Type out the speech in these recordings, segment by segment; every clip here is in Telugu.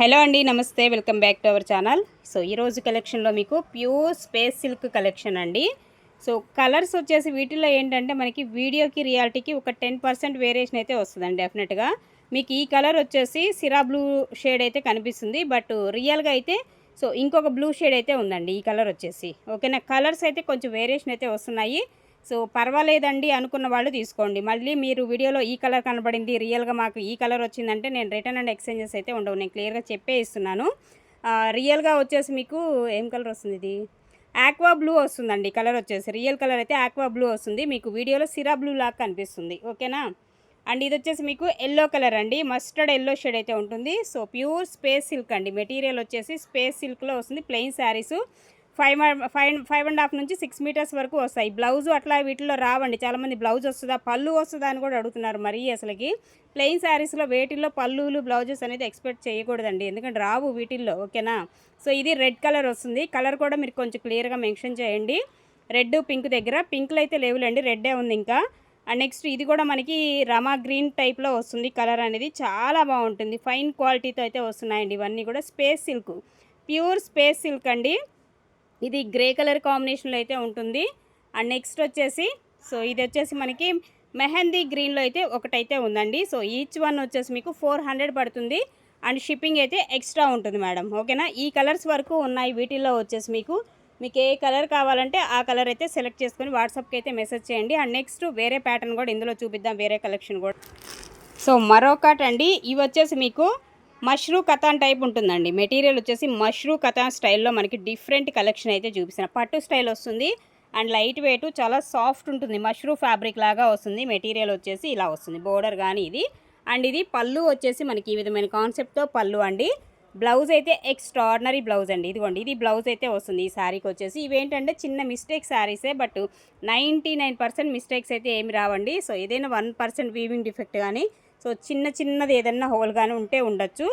హలో అండి, నమస్తే. Welcome back to our channel. So ఈరోజు కలెక్షన్లో మీకు ప్యూర్ స్పేస్ సిల్క్ కలెక్షన్ అండి. సో కలర్స్ వచ్చేసి వీటిల్లో ఏంటంటే మనకి వీడియోకి రియాలిటీకి ఒక 10% వేరియేషన్ అయితే వస్తుందండి డెఫినెట్గా. మీకు ఈ కలర్ వచ్చేసి సిరా బ్లూ షేడ్ అయితే కనిపిస్తుంది, బట్ రియల్గా అయితే సో ఇంకొక బ్లూ షేడ్ అయితే ఉందండి ఈ కలర్ వచ్చేసి. ఓకేనా, కలర్స్ అయితే కొంచెం వేరియేషన్ అయితే వస్తున్నాయి. సో పర్వాలేదండి అనుకున్న వాళ్ళు తీసుకోండి. మళ్ళీ మీరు వీడియోలో ఈ కలర్ కనబడింది, రియల్గా మాకు ఈ కలర్ వచ్చిందంటే నేను రిటర్న్ అండ్ ఎక్స్చేంజెస్ అయితే ఉండవు. నేను క్లియర్గా చెప్పే ఇస్తున్నాను. రియల్గా వచ్చేసి మీకు ఏం కలర్ వస్తుంది, ఇది ఆక్వా బ్లూ వస్తుందండి కలర్ వచ్చేసి. రియల్ కలర్ అయితే ఆక్వా బ్లూ వస్తుంది, మీకు వీడియోలో సిరా బ్లూ లాగా కనిపిస్తుంది. ఓకేనా, అండ్ ఇది వచ్చేసి మీకు ఎల్లో కలర్ అండి, మస్టర్డ్ ఎల్లో షేడ్ అయితే ఉంటుంది. సో ప్యూర్ స్పేస్ సిల్క్ అండి, మెటీరియల్ వచ్చేసి స్పేస్ సిల్క్లో వస్తుంది. ప్లెయిన్ శారీసు 5.5 నుంచి 6 మీటర్స్ వరకు వస్తాయి. బ్లౌజు అట్లా వీటిలో రావండి. చాలామంది బ్లౌజ్ వస్తుందా, పళ్ళు వస్తుందా అని కూడా అడుగుతున్నారు. మరి అసలుకి ప్లెయిన్ శారీస్లో వేటిల్లో పళ్ళులు బ్లౌజెస్ అనేది ఎక్స్పెక్ట్ చేయకూడదండి, ఎందుకంటే రావు వీటిల్లో. ఓకేనా, సో ఇది రెడ్ కలర్ వస్తుంది. కలర్ కూడా మీరు కొంచెం క్లియర్గా మెన్షన్ చేయండి. రెడ్ పింక్ దగ్గర, పింక్లు అయితే లేవులేండి, రెడ్డే ఉంది ఇంకా. అండ్ నెక్స్ట్ ఇది కూడా మనకి రమా గ్రీన్ టైప్లో వస్తుంది. కలర్ అనేది చాలా బాగుంటుంది, ఫైన్ క్వాలిటీతో అయితే వస్తున్నాయండి. ఇవన్నీ కూడా space silk, pure space silk అండి. ఇది గ్రే కలర్ కాంబినేషన్లో అయితే ఉంటుంది. అండ్ నెక్స్ట్ వచ్చేసి సో ఇది వచ్చేసి మనకి మెహందీ గ్రీన్లో అయితే ఒకటైతే ఉందండి. సో ఈచ్ వన్ వచ్చేసి మీకు 400 పడుతుంది. అండ్ షిప్పింగ్ అయితే ఎక్స్ట్రా ఉంటుంది మేడం. ఓకేనా, ఈ కలర్స్ వరకు ఉన్నాయి. వీటిల్లో వచ్చేసి మీకు ఏ కలర్ కావాలంటే ఆ కలర్ అయితే సెలెక్ట్ చేసుకొని వాట్సాప్కి అయితే మెసేజ్ చేయండి. అండ్ నెక్స్ట్ వేరే ప్యాటర్న్ కూడా ఇందులో చూపిద్దాం, వేరే కలెక్షన్ కూడా. సో మరొకటి అండి, ఇవి వచ్చేసి మీకు మష్రూ కథాన్ టైప్ ఉంటుందండి. మెటీరియల్ వచ్చేసి మష్రూ కథాన్ స్టైల్లో మనకి డిఫరెంట్ కలెక్షన్ అయితే చూపిస్తున్నా. పట్టు స్టైల్ వస్తుంది అండ్ లైట్ వెయిట్, చాలా సాఫ్ట్ ఉంటుంది. మష్రూ ఫ్యాబ్రిక్ లాగా వస్తుంది. మెటీరియల్ వచ్చేసి ఇలా వస్తుంది, బోర్డర్ కానీ ఇది. అండ్ ఇది పళ్ళు వచ్చేసి మనకి ఈ విధమైన కాన్సెప్ట్తో పళ్ళు అండి. బ్లౌజ్ అయితే ఎక్స్ట్రాడినరీ బ్లౌజ్ అండి. ఇదిగోండి, ఇది బ్లౌజ్ అయితే వస్తుంది ఈ శారీకి వచ్చేసి. ఇవేంటంటే చిన్న మిస్టేక్ శారీసే, బట్ 99% మిస్టేక్స్ అయితే ఏమి రావండి. సో ఏదైనా 1% వీవింగ్ డిఫెక్ట్ కానీ సో చిన్నది ఏదన్నా హోల్ కానీ ఉంటే ఉండొచ్చు.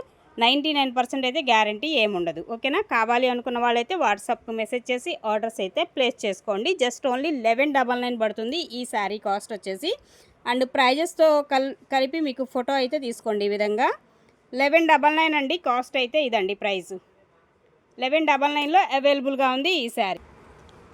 99% అయితే గ్యారంటీ ఏముండదు. ఓకేనా, కావాలి అనుకున్న వాళ్ళైతే వాట్సాప్కి మెసేజ్ చేసి ఆర్డర్స్ అయితే ప్లేస్ చేసుకోండి. జస్ట్ ఓన్లీ 1199 పడుతుంది ఈ శారీ కాస్ట్ వచ్చేసి. అండ్ ప్రైజెస్తో కలిపి మీకు ఫోటో అయితే తీసుకోండి. ఈ విధంగా 1199 అండి కాస్ట్ అయితే. ఇదండి ప్రైస్, 1199లో అవైలబుల్గా ఉంది ఈ శారీ.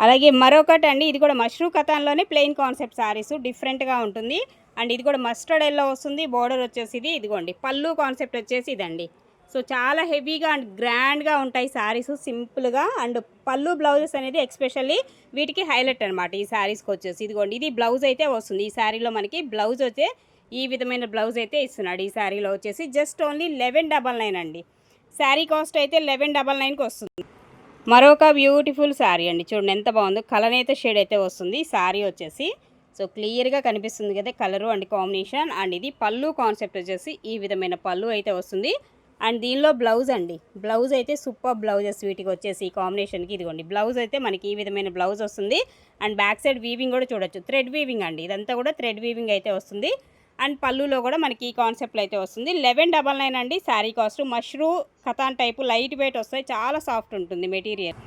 అలాగే మరొకటి అండి, ఇది కూడా మష్రూ కథాన్లోనే ప్లెయిన్ కాన్సెప్ట్ శారీస్, డిఫరెంట్గా ఉంటుంది. అండ్ ఇది కూడా మస్టర్డ్ ఎల్లో వస్తుంది. బోర్డర్ వచ్చేసి ఇది, ఇదిగోండి పళ్ళు కాన్సెప్ట్ వచ్చేసి ఇదండి. సో చాలా హెవీగా అండ్ గ్రాండ్గా ఉంటాయి శారీస్, సింపుల్గా. అండ్ పళ్ళు బ్లౌజెస్ అనేది ఎక్స్పెషల్లీ వీటికి హైలైట్ అనమాట ఈ శారీస్కి వచ్చేసి. ఇదిగోండి, ఇది బ్లౌజ్ అయితే వస్తుంది. ఈ శారీలో మనకి బ్లౌజ్ అయితే ఈ విధమైన బ్లౌజ్ అయితే ఇస్తున్నాడు ఈ శారీలో వచ్చేసి. జస్ట్ ఓన్లీ 1199 అండి. శారీ కాస్ట్ అయితే 1199కి వస్తుంది. మరొక బ్యూటిఫుల్ శారీ అండి, చూడండి ఎంత బాగుందో. కలనేత షేడ్ అయితే వస్తుంది శారీ వచ్చేసి. సో క్లియర్గా కనిపిస్తుంది కదా కలరు అండ్ కాంబినేషన్. అండ్ ఇది పళ్ళు కాన్సెప్ట్ వచ్చేసి ఈ విధమైన పళ్ళు అయితే వస్తుంది. అండ్ దీనిలో బ్లౌజ్ అండి, బ్లౌజ్ అయితే సూపర్ బ్లౌజెస్ వీటికి వచ్చేసి ఈ కాంబినేషన్కి. ఇదిగోండి బ్లౌజ్ అయితే మనకి ఈ విధమైన బ్లౌజ్ వస్తుంది. అండ్ బ్యాక్ సైడ్ వీవింగ్ కూడా చూడొచ్చు, థ్రెడ్ వీవింగ్ అండి, ఇదంతా కూడా థ్రెడ్ వీవింగ్ అయితే వస్తుంది. అండ్ పళ్ళులో కూడా మనకి ఈ కాన్సెప్ట్లో అయితే వస్తుంది. 1199 అండి శారీ కాస్ట్. మష్రూ కథాన్ టైపు, లైట్ వెయిట్ వస్తాయి, చాలా సాఫ్ట్ ఉంటుంది మెటీరియల్.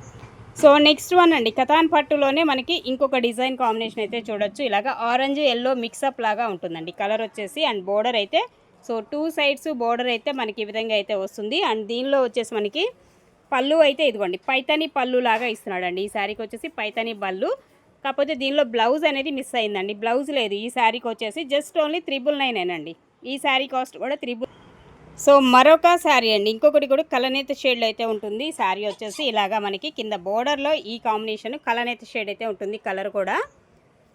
సో నెక్స్ట్ వన్ అండి, కథాన్ పట్టులోనే మనకి ఇంకొక డిజైన్ కాంబినేషన్ అయితే చూడొచ్చు. ఇలాగా ఆరెంజ్ ఎల్లో మిక్సప్ లాగా ఉంటుందండి కలర్ వచ్చేసి. అండ్ బోర్డర్ అయితే సో 2 సైడ్స్ బోర్డర్ అయితే మనకి ఈ విధంగా అయితే వస్తుంది. అండ్ దీనిలో వచ్చేసి మనకి పళ్ళు అయితే ఇదిగోండి పైతాని పళ్ళు లాగా ఇస్తున్నాడండి ఈ శారీకి వచ్చేసి, పైతాని పళ్ళు. కాకపోతే దీనిలో బ్లౌజ్ అనేది మిస్ అయిందండి, బ్లౌజ్ లేదు ఈ శారీకి వచ్చేసి. జస్ట్ ఓన్లీ 399 అండి ఈ శారీ కాస్ట్ కూడా 3. సో మరొక శారీ అండి, ఇంకొకటి కూడా కలనేత షేడ్లో అయితే ఉంటుంది శారీ వచ్చేసి. ఇలాగా మనకి కింద బోర్డర్లో ఈ కాంబినేషన్ కలనేత షేడ్ అయితే ఉంటుంది. కలర్ కూడా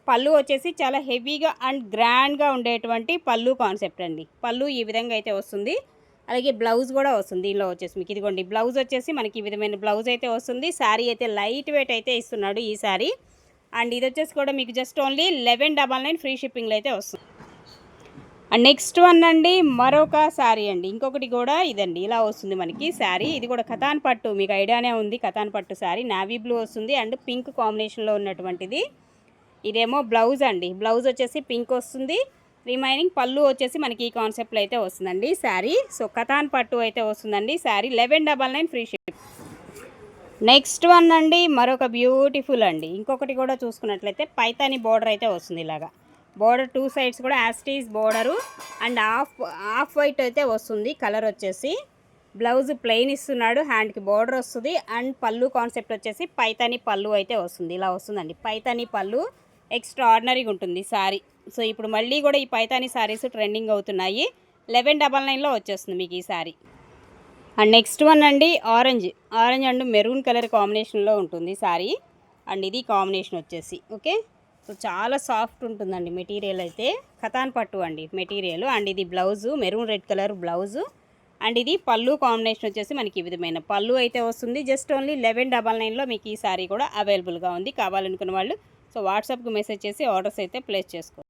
పళ్ళు వచ్చేసి చాలా హెవీగా అండ్ గ్రాండ్గా ఉండేటువంటి పళ్ళు కాన్సెప్ట్ అండి. పళ్ళు ఈ విధంగా అయితే వస్తుంది. అలాగే బ్లౌజ్ కూడా వస్తుంది దీనిలో వచ్చేసి మీకు. ఇదిగోండి బ్లౌజ్ వచ్చేసి మనకి ఈ విధమైన బ్లౌజ్ అయితే వస్తుంది. శారీ అయితే లైట్ వెయిట్ అయితే ఇస్తున్నాడు ఈ శారీ. అండ్ ఇది వచ్చేసి కూడా మీకు జస్ట్ ఓన్లీ 1199 ఫ్రీ షిప్పింగ్లో అయితే వస్తుంది. అండ్ నెక్స్ట్ వన్ అండి, మరొక శారీ అండి, ఇంకొకటి కూడా ఇదండి, ఇలా వస్తుంది మనకి శారీ. ఇది కూడా కథాన్ పట్టు, మీకు ఐడియానే ఉంది కథాన్ పట్టు శారీ. నావీ బ్లూ వస్తుంది అండ్ పింక్ కాంబినేషన్లో ఉన్నటువంటిది. ఇదేమో బ్లౌజ్ అండి, బ్లౌజ్ వచ్చేసి పింక్ వస్తుంది. రిమైనింగ్ పళ్ళు వచ్చేసి మనకి ఈ కాన్సెప్ట్లో అయితే వస్తుందండి శారీ. సో కథాన్ పట్టు అయితే వస్తుందండి sari, 1199 free ship. Next one అండి, మరొక బ్యూటిఫుల్ అండి, ఇంకొకటి కూడా చూసుకున్నట్లయితే పైతాని బోర్డర్ అయితే వస్తుంది. ఇలాగా బోర్డర్ 2 సైడ్స్ కూడా యాస్టీస్ బోర్డరు అండ్ హాఫ్ వైట్ అయితే వస్తుంది కలర్ వచ్చేసి. బ్లౌజ్ ప్లెయిన్ ఇస్తున్నాడు, హ్యాండ్కి బార్డర్ వస్తుంది. అండ్ పళ్ళు కాన్సెప్ట్ వచ్చేసి పైతాని పళ్ళు అయితే వస్తుంది. ఇలా వస్తుందండి పైతాని పళ్ళు, ఎక్స్ట్రా ఆర్డినరీగా ఉంటుంది శారీ. సో ఇప్పుడు మళ్ళీ కూడా ఈ పైతాని శారీస్ ట్రెండింగ్ అవుతున్నాయి. 1199లో వచ్చేస్తుంది మీకు ఈ శారీ. అండ్ నెక్స్ట్ వన్ అండి ఆరెంజ్ అండ్ మెరూన్ కలర్ కాంబినేషన్లో ఉంటుంది శారీ. అండ్ ఇది కాంబినేషన్ వచ్చేసి ఓకే. సో చాలా సాఫ్ట్ ఉంటుందండి మెటీరియల్ అయితే, ఖతాన్ పట్టు అండి మెటీరియల్. అండ్ ఇది blouse maroon red colour blouse. And ఇది పళ్ళు కాంబినేషన్ వచ్చేసి మనకి ఈ విధమైన పళ్ళు అయితే వస్తుంది. జస్ట్ ఓన్లీ 1199లో మీకు ఈ శారీ కూడా అవైలబుల్గా ఉంది. కావాలనుకున్న వాళ్ళు సో వాట్సాప్కి మెసేజ్ చేసి ఆర్డర్స్ అయితే ప్లేస్ చేసుకోండి.